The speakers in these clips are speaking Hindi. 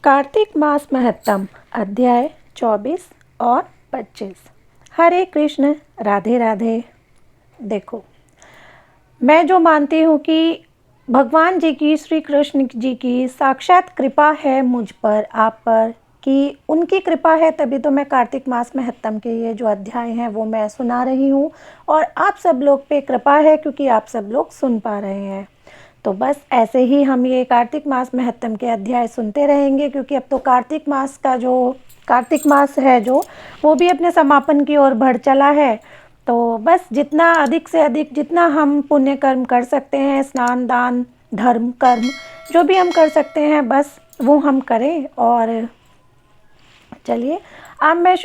कार्तिक मास महत्तम अध्याय 24 और 25। हरे कृष्ण, राधे राधे। देखो, मैं जो मानती हूँ कि भगवान जी की, श्री कृष्ण जी की साक्षात कृपा है मुझ पर, आप पर, कि उनकी कृपा है तभी तो मैं कार्तिक मास महत्तम के ये जो अध्याय हैं वो मैं सुना रही हूँ, और आप सब लोग पे कृपा है क्योंकि आप सब लोग सुन पा रहे हैं। तो बस ऐसे ही हम ये कार्तिक मास महत्तम के अध्याय सुनते रहेंगे, क्योंकि अब तो कार्तिक मास है जो वो भी अपने समापन की ओर बढ़ चला है। तो बस जितना अधिक से अधिक जितना हम पुण्य कर्म कर सकते हैं, स्नान दान धर्म कर्म जो भी हम कर सकते हैं, बस वो हम करें। और चलिए अब मैं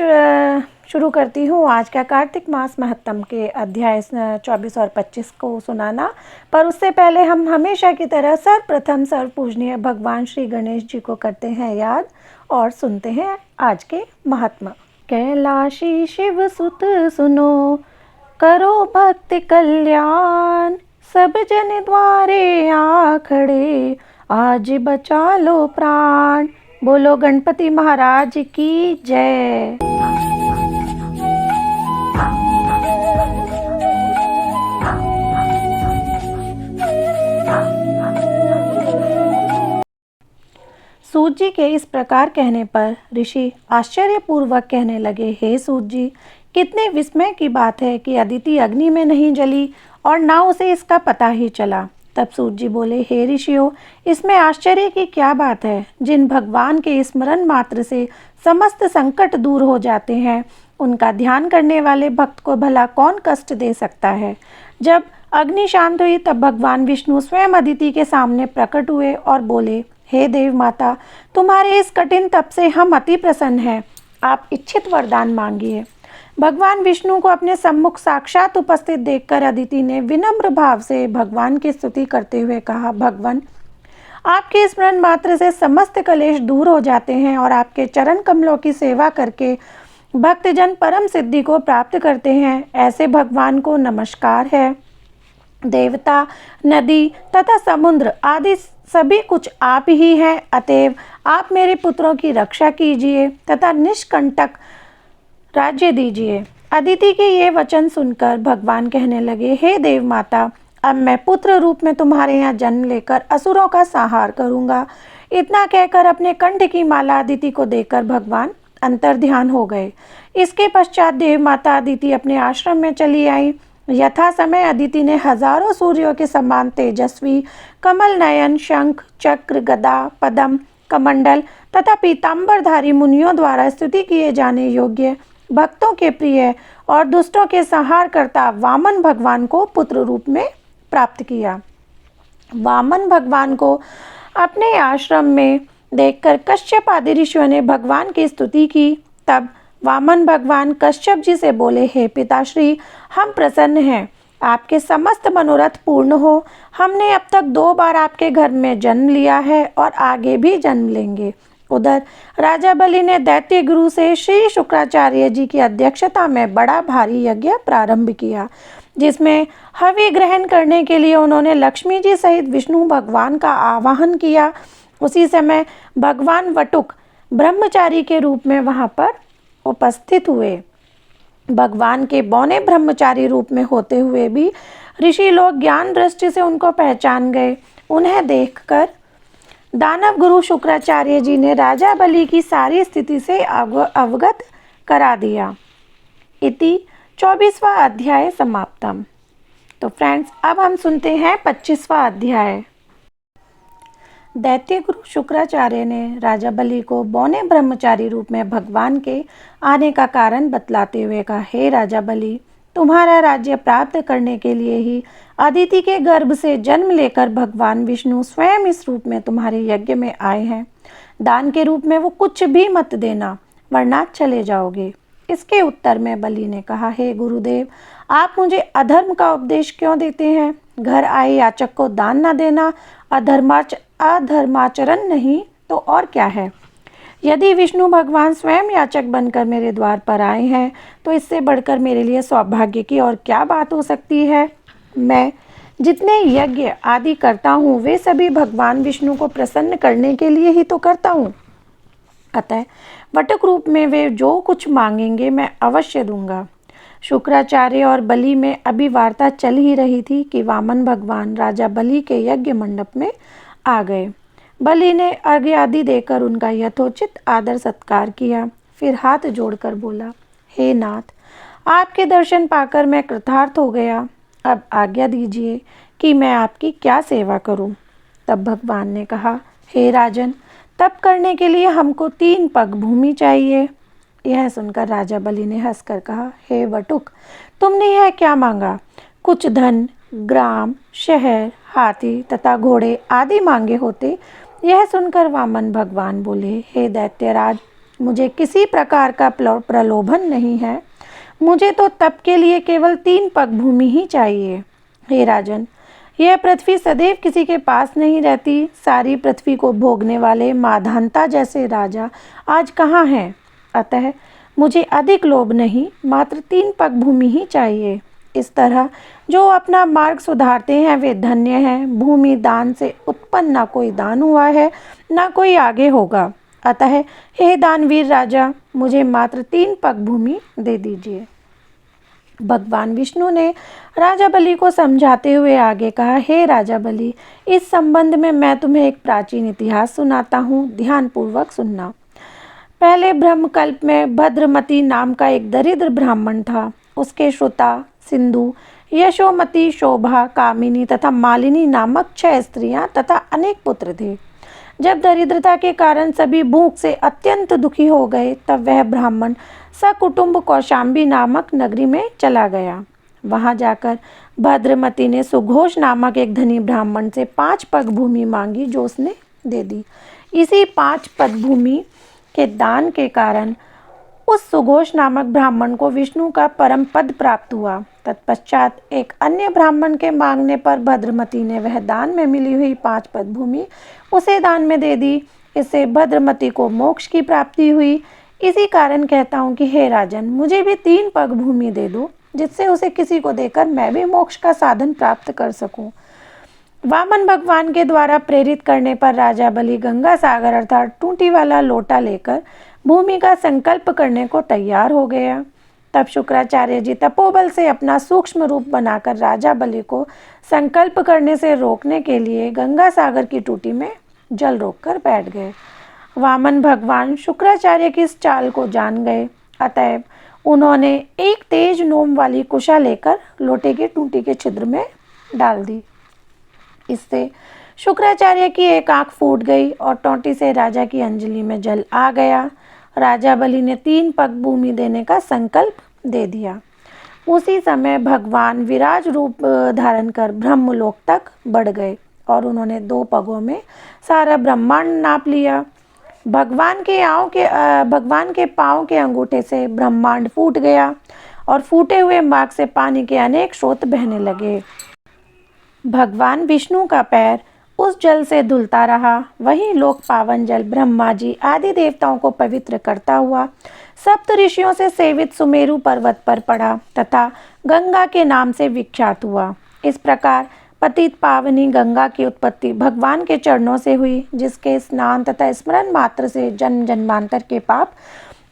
शुरू करती हूँ आज का कार्तिक मास महत्तम के अध्याय 24 और 25 को सुनाना। पर उससे पहले हम हमेशा की तरह सर्वप्रथम सर्वपूजनीय भगवान श्री गणेश जी को करते हैं याद और सुनते हैं आज के महात्मा। कैलाशी शिव सुत सुनो, करो भक्ति कल्याण, सब जन द्वारे आ खड़े, आज बचा लो प्राण। बोलो गणपति महाराज की जय। सूत जी के इस प्रकार कहने पर ऋषि आश्चर्यपूर्वक कहने लगे, हे सूत जी, कितने विस्मय की बात है कि अदिति अग्नि में नहीं जली और ना उसे इसका पता ही चला। तब सूत जी बोले, हे ऋषियों, इसमें आश्चर्य की क्या बात है। जिन भगवान के स्मरण मात्र से समस्त संकट दूर हो जाते हैं, उनका ध्यान करने वाले भक्त को भला कौन कष्ट दे सकता है। जब अग्नि शांत हुई तब भगवान विष्णु स्वयं अदिति के सामने प्रकट हुए और बोले, हे देव माता, तुम्हारे इस कठिन तप से हम अति प्रसन्न हैं। आप इच्छित वरदान मांगिए। भगवान विष्णु को अपने सम्मुख साक्षात उपस्थित देखकर अदिति ने विनम्र भाव से भगवान की स्तुति करते हुए कहा, भगवान, आपके स्मरण मात्र से समस्त कलेश दूर हो जाते हैं और आपके चरण कमलों की सेवा करके भक्तजन परम सिद्धि को प्राप्त करते हैं। ऐसे भगवान को नमस्कार है। देवता, नदी तथा समुद्र आदि सभी कुछ आप ही हैं। अतएव आप मेरे पुत्रों की रक्षा कीजिए तथा निष्कंटक राज्य दीजिए। अदिति के ये वचन सुनकर भगवान कहने लगे, हे देव माता, अब मैं पुत्र रूप में तुम्हारे यहाँ जन्म लेकर असुरों का संहार करूँगा। इतना कहकर अपने कंठ की माला अदिति को देकर भगवान अंतर्ध्यान हो गए। इसके पश्चात देव माता अदिति अपने आश्रम में चली आई। यथा समय अदिति ने हजारों सूर्यों के समान तेजस्वी, कमल नयन, शंख, चक्र, गदा, पद्म, कमंडल तथा पीताम्बरधारी मुनियों द्वारा स्तुति किए जाने योग्य, भक्तों के प्रिय और दुष्टों के संहार करता वामन भगवान को पुत्र रूप में प्राप्त किया। वामन भगवान को अपने आश्रम में देखकर कश्यप आदि ऋषियों ने भगवान की स्तुति की। तब वामन भगवान कश्यप जी से बोले, हे पिताश्री, हम प्रसन्न हैं। आपके समस्त मनोरथ पूर्ण हो। हमने अब तक 2 बार आपके घर में जन्म लिया है और आगे भी जन्म लेंगे। उधर राजा बलि ने दैत्य गुरु से श्री शुक्राचार्य जी की अध्यक्षता में बड़ा भारी यज्ञ प्रारंभ किया, जिसमें हवि ग्रहण करने के लिए उन्होंने लक्ष्मी जी सहित विष्णु भगवान का आवाहन किया। उसी समय भगवान वटुक ब्रह्मचारी के रूप में वहां पर उपस्थित हुए। भगवान के बौने ब्रह्मचारी रूप में होते हुए भी ऋषि लोग ज्ञान दृष्टि से उनको पहचान गए। उन्हें देखकर दानव गुरु शुक्राचार्य जी ने राजा बलि की सारी स्थिति से अवगत करा दिया। इति 24वां अध्याय समाप्तम। तो फ्रेंड्स, अब हम सुनते हैं 25वां अध्याय। दैत्य गुरु शुक्राचार्य ने राजा बलि को बौने ब्रह्मचारी रूप में भगवान के आने का कारण बतलाते हुए कहा, हे राजा बलि, तुम्हारा राज्य प्राप्त करने के लिए ही अदिति के गर्भ से जन्म लेकर भगवान विष्णु स्वयं इस रूप में तुम्हारे यज्ञ में आए हैं। दान के रूप में वो कुछ भी मत देना, वरना चले जाओगे। इसके उत्तर में बलि ने कहा, हे गुरुदेव, आप मुझे अधर्म का उपदेश क्यों देते हैं। घर आए याचक को दान न देना अधर्माचरण नहीं तो और क्या है। यदि विष्णु भगवान स्वयं याचक बनकर मेरे द्वार पर आए हैं, तो इससे बढ़कर मेरे लिए सौभाग्य की और क्या बात हो सकती है। मैं जितने यज्ञ आदि करता हूँ वे सभी भगवान विष्णु को प्रसन्न करने के लिए ही तो करता हूँ। अतः वटक रूप में वे जो कुछ मांगेंगे मैं अवश्य दूंगा। शुक्राचार्य और बलि में अभी वार्ता चल ही रही थी कि वामन भगवान राजा बलि के यज्ञ मंडप में आ गए। बलि ने अर्घ्य आदि देकर उनका यथोचित आदर सत्कार किया, फिर हाथ जोड़कर बोला, हे नाथ, आपके दर्शन पाकर मैं कृतार्थ हो गया। अब आज्ञा दीजिए कि मैं आपकी क्या सेवा करूं। तब भगवान ने कहा, हे राजन, तप करने के लिए हमको 3 पग भूमि चाहिए। यह सुनकर राजा बलि ने हंसकर कहा, हे वटुक, तुमने यह क्या मांगा? कुछ धन, ग्राम, शहर, हाथी तथा घोड़े आदि मांगे होते। यह सुनकर वामन भगवान बोले, हे दैत्यराज, मुझे किसी प्रकार का प्रलोभन नहीं है। मुझे तो तप के लिए केवल 3 पग भूमि ही चाहिए। हे राजन, यह पृथ्वी सदैव किसी के पास नहीं रहती। सारी पृथ्वी को भोगने वाले माधानता जैसे राजा आज कहाँ हैं? अतः मुझे अधिक लोभ नहीं, मात्र 3 पग भूमि ही चाहिए। इस तरह जो अपना मार्ग सुधारते हैं वे धन्य हैं। भूमि दान से उत्पन्न ना कोई दान हुआ है, ना कोई आगे होगा। अतः हे दानवीर राजा, मुझे मात्र 3 पग भूमि दे दीजिए। भगवान विष्णु ने राजा बलि को समझाते हुए आगे कहा, हे राजा बलि, इस संबंध में मैं तुम्हें एक प्राचीन इतिहास सुनाता हूँ, ध्यानपूर्वक सुनना। पहले ब्रह्मकल्प में भद्रमती नाम का एक दरिद्र ब्राह्मण था। उसके श्रुता, सिंधु, यशोमती, शोभा, कामिनी तथा मालिनी नामक 6 स्त्रियां तथा अनेक पुत्र थे। जब दरिद्रता के कारण सभी भूख से अत्यंत दुखी हो गए, तब वह ब्राह्मण सकुटुंब कौशाम्बी नामक नगरी में चला गया। वहां जाकर भद्रमती ने सुघोष नामक एक धनी ब्राह्मण से 5 पग भूमि मांगी, जो उसने दे दी। इसी 5 पग भूमि के दान के कारण उस सुघोष नामक ब्राह्मण को विष्णु का परम पद प्राप्त हुआ। तत्पश्चात एक अन्य ब्राह्मण के मांगने पर भद्रमती ने वह दान में मिली हुई 5 पद भूमि उसे दान में दे दी। इससे भद्रमती को मोक्ष की प्राप्ति हुई। इसी कारण कहता हूँ कि हे राजन, मुझे भी 3 पग भूमि दे दो, जिससे उसे किसी को देकर मैं भी मोक्ष का साधन प्राप्त कर सकूं। वामन भगवान के द्वारा प्रेरित करने पर राजा बलि गंगा सागर अर्थात टूटी वाला लोटा लेकर भूमि का संकल्प करने को तैयार हो गया। तब शुक्राचार्य जी तपोबल से अपना सूक्ष्म रूप बनाकर राजा बलि को संकल्प करने से रोकने के लिए गंगा सागर की टूटी में जल रोककर बैठ गए। वामन भगवान शुक्राचार्य की इस चाल को जान गए। अतएव उन्होंने एक तेज नोम वाली कुशा लेकर लोटे की टूटी के छिद्र में डाल दी। इससे शुक्राचार्य की एक आंख फूट गई और टोंटी से राजा की अंजलि में जल आ गया। राजा बलि ने 3 पग भूमि देने का संकल्प दे दिया। उसी समय भगवान विराज रूप धारण कर ब्रह्मलोक तक बढ़ गए और उन्होंने 2 पगों में सारा ब्रह्मांड नाप लिया। भगवान के पांव के अंगूठे से ब्रह्मांड फूट गया और फूटे हुए मार्ग से पानी के अनेक स्रोत बहने लगे। भगवान विष्णु का पैर उस जल से धुलता रहा। वही लोक पावन जल ब्रह्मा जी आदि देवताओं को पवित्र करता हुआ सप्त ऋषियों से सेवित सुमेरु पर्वत पर पड़ा तथा गंगा के नाम से विख्यात हुआ। इस प्रकार पतित पावनी गंगा की उत्पत्ति भगवान के चरणों से हुई, जिसके स्नान तथा स्मरण मात्र से जन्म जन्मांतर के पाप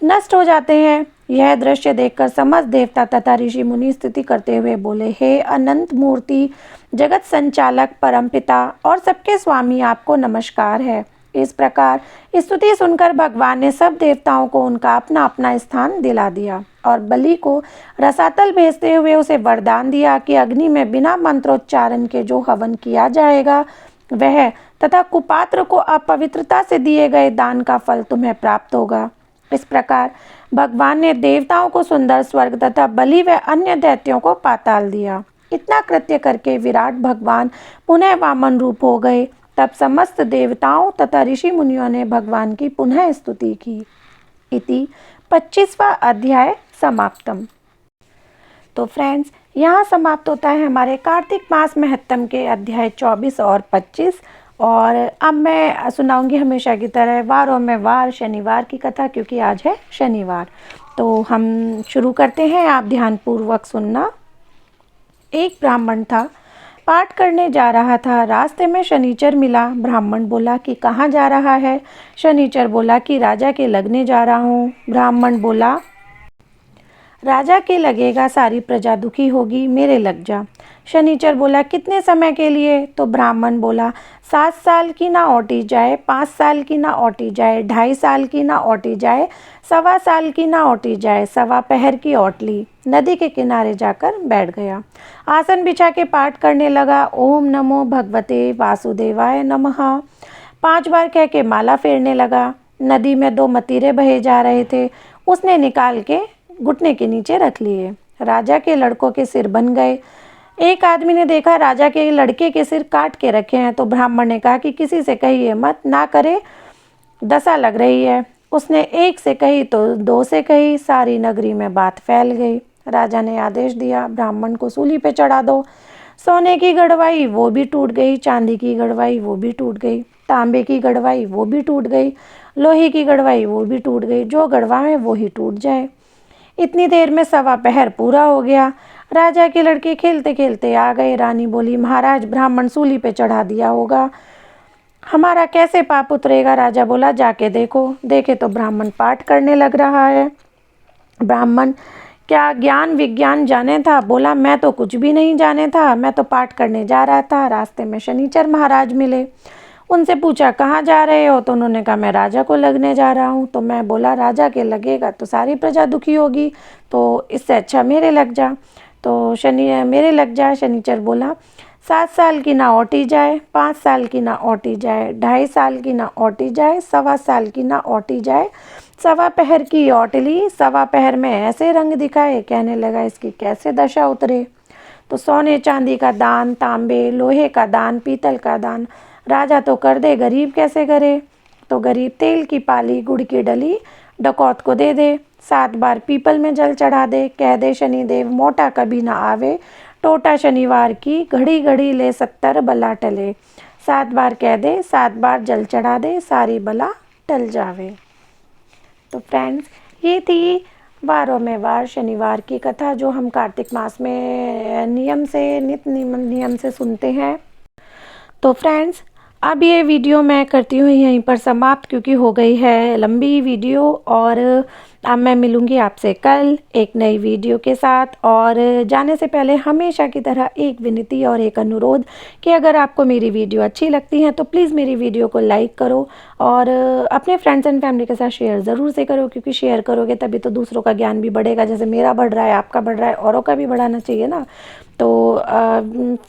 नष्ट हो जाते हैं। यह दृश्य देखकर समस्त देवता तथा ऋषि मुनि स्तुति करते हुए बोले, हे अनंत मूर्ति, जगत संचालक, परमपिता और सबके स्वामी, आपको नमस्कार है। इस प्रकार स्तुति सुनकर भगवान ने सब देवताओं को उनका अपना अपना स्थान दिला दिया और बलि को रसातल भेजते हुए उसे वरदान दिया कि अग्नि में बिना मंत्रोच्चारण के जो हवन किया जाएगा वह तथा कुपात्र को अपवित्रता से दिए गए दान का फल तुम्हें प्राप्त होगा। इस प्रकार भगवान ने देवताओं को सुंदर स्वर्ग तथा बलि व अन्य दैत्यों को पाताल दिया। इतना कृत्य करके विराट भगवान पुनः वामन रूप हो गए। तब समस्त देवताओं तथा ऋषि मुनियों ने भगवान की पुनः स्तुति की। इति 25वां अध्याय समाप्तम। तो फ्रेंड्स, यहाँ समाप्त होता है हमारे कार्तिक मास महत्तम के अध्याय 24 और 25। और अब मैं सुनाऊंगी हमेशा की तरह वारों में वार शनिवार की कथा, क्योंकि आज है शनिवार। तो हम शुरू करते हैं, आप ध्यानपूर्वक सुनना। एक ब्राह्मण था पाठ करने जा रहा था। रास्ते में शनिचर मिला। ब्राह्मण बोला कि कहाँ जा रहा है? शनिचर बोला कि राजा के लगने जा रहा हूँ। ब्राह्मण बोला, राजा के लगेगा, सारी प्रजा दुखी होगी, मेरे लग जा। शनिचर बोला, कितने समय के लिए? तो ब्राह्मण बोला, 7 साल की ना औटी जाए, 5 साल की ना औटी जाए, 2.5 साल की ना औटी जाए, 1.25 साल की ना औटी जाए, 1.25 पहर की औट ली। नदी के किनारे जाकर बैठ गया। आसन बिछा के पाठ करने लगा। ओम नमो भगवते वासुदेवाय नमः 5 बार कह के माला फेरने लगा। नदी में 2 मतीरे बहे जा रहे थे। उसने निकाल के घुटने के नीचे रख लिए। राजा के लड़कों के सिर बन गए। एक आदमी ने देखा राजा के लड़के के सिर काट के रखे हैं, तो ब्राह्मण ने कहा कि किसी से कहिए मत, ना करे, दशा लग रही है। उसने 1 से कही तो 2 से कही, सारी नगरी में बात फैल गई। राजा ने आदेश दिया, ब्राह्मण को सूली पे चढ़ा दो। सोने की गड़वाई वो भी टूट गई, चांदी की गड़वाई वो भी टूट गई, तांबे की गड़वाई वो भी टूट गई, लोहे की गड़वाई वो भी टूट गई, जो गड़वाए वो ही टूट जाए। इतनी देर में 1.25 पहर पूरा हो गया। राजा के लड़के खेलते खेलते आ गए। रानी बोली, महाराज, ब्राह्मण सूली पे चढ़ा दिया होगा, हमारा कैसे पाप उतरेगा? राजा बोला, जाके देखो। देखे तो ब्राह्मण पाठ करने लग रहा है। ब्राह्मण क्या ज्ञान विज्ञान जाने था? बोला, मैं तो कुछ भी नहीं जाने था, मैं तो पाठ करने जा रहा था। रास्ते में शनिचर महाराज मिले। उनसे पूछा, कहाँ जा रहे हो? तो उन्होंने कहा, मैं राजा को लगने जा रहा हूँ। तो मैं बोला, राजा के लगेगा तो सारी प्रजा दुखी होगी, तो इससे अच्छा मेरे लग जा। तो मेरे लग जा। शनिचर बोला, 7 साल की ना औटी जाए, 5 साल की ना औटी जाए, 2.5 साल की ना औटी जाए, 1.25 साल की ना औटी जाए, 1.25 पहर की औट ली। 1.25 पहर में ऐसे रंग दिखाए, कहने लगा इसकी कैसे दशा उतरे। तो सोने चांदी का दान, तांबे लोहे का दान, पीतल का दान राजा तो कर दे, गरीब कैसे करे? तो गरीब तेल की पाली, गुड़ की डली डकौत को दे दे। 7 बार पीपल में जल चढ़ा दे। कह दे, शनिदेव मोटा कभी ना आवे, टोटा शनिवार की, घड़ी घड़ी ले 70 बला टले। 7 बार कह दे, 7 बार जल चढ़ा दे, सारी बला टल जावे। तो फ्रेंड्स, ये थी वारों में वार शनिवार की कथा, जो हम कार्तिक मास में नियम से सुनते हैं। तो फ्रेंड्स, अब ये वीडियो मैं करती हूँ यहीं पर समाप्त, क्योंकि हो गई है लंबी वीडियो। और अब मैं मिलूँगी आपसे कल एक नई वीडियो के साथ। और जाने से पहले हमेशा की तरह एक विनती और एक अनुरोध कि अगर आपको मेरी वीडियो अच्छी लगती है तो प्लीज़ मेरी वीडियो को लाइक करो और अपने फ्रेंड्स एंड फैमिली के साथ शेयर ज़रूर से करो, क्योंकि शेयर करोगे तभी तो दूसरों का ज्ञान भी बढ़ेगा। जैसे मेरा बढ़ रहा है, आपका बढ़ रहा है, औरों का भी बढ़ाना चाहिए ना। तो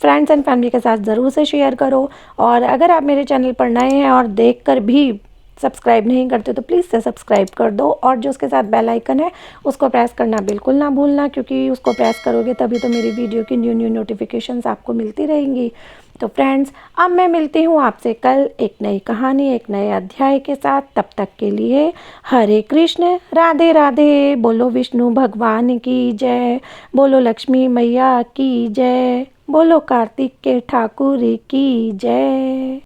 फ्रेंड्स एंड फैमिली के साथ ज़रूर से शेयर करो। और अगर आप मेरे चैनल पर नए हैं और देखकर भी सब्सक्राइब नहीं करते तो प्लीज़ से सब्सक्राइब कर दो, और जो उसके साथ बेल आइकन है उसको प्रेस करना बिल्कुल ना भूलना, क्योंकि उसको प्रेस करोगे तभी तो मेरी वीडियो की न्यू नोटिफिकेशंस आपको मिलती रहेंगी। तो फ्रेंड्स, अब मैं मिलती हूँ आपसे कल एक नई कहानी, एक नए अध्याय के साथ। तब तक के लिए हरे कृष्ण, राधे राधे। बोलो विष्णु भगवान की जय, बोलो लक्ष्मी मैया की जय, बोलो कार्तिक के ठाकुर की जय।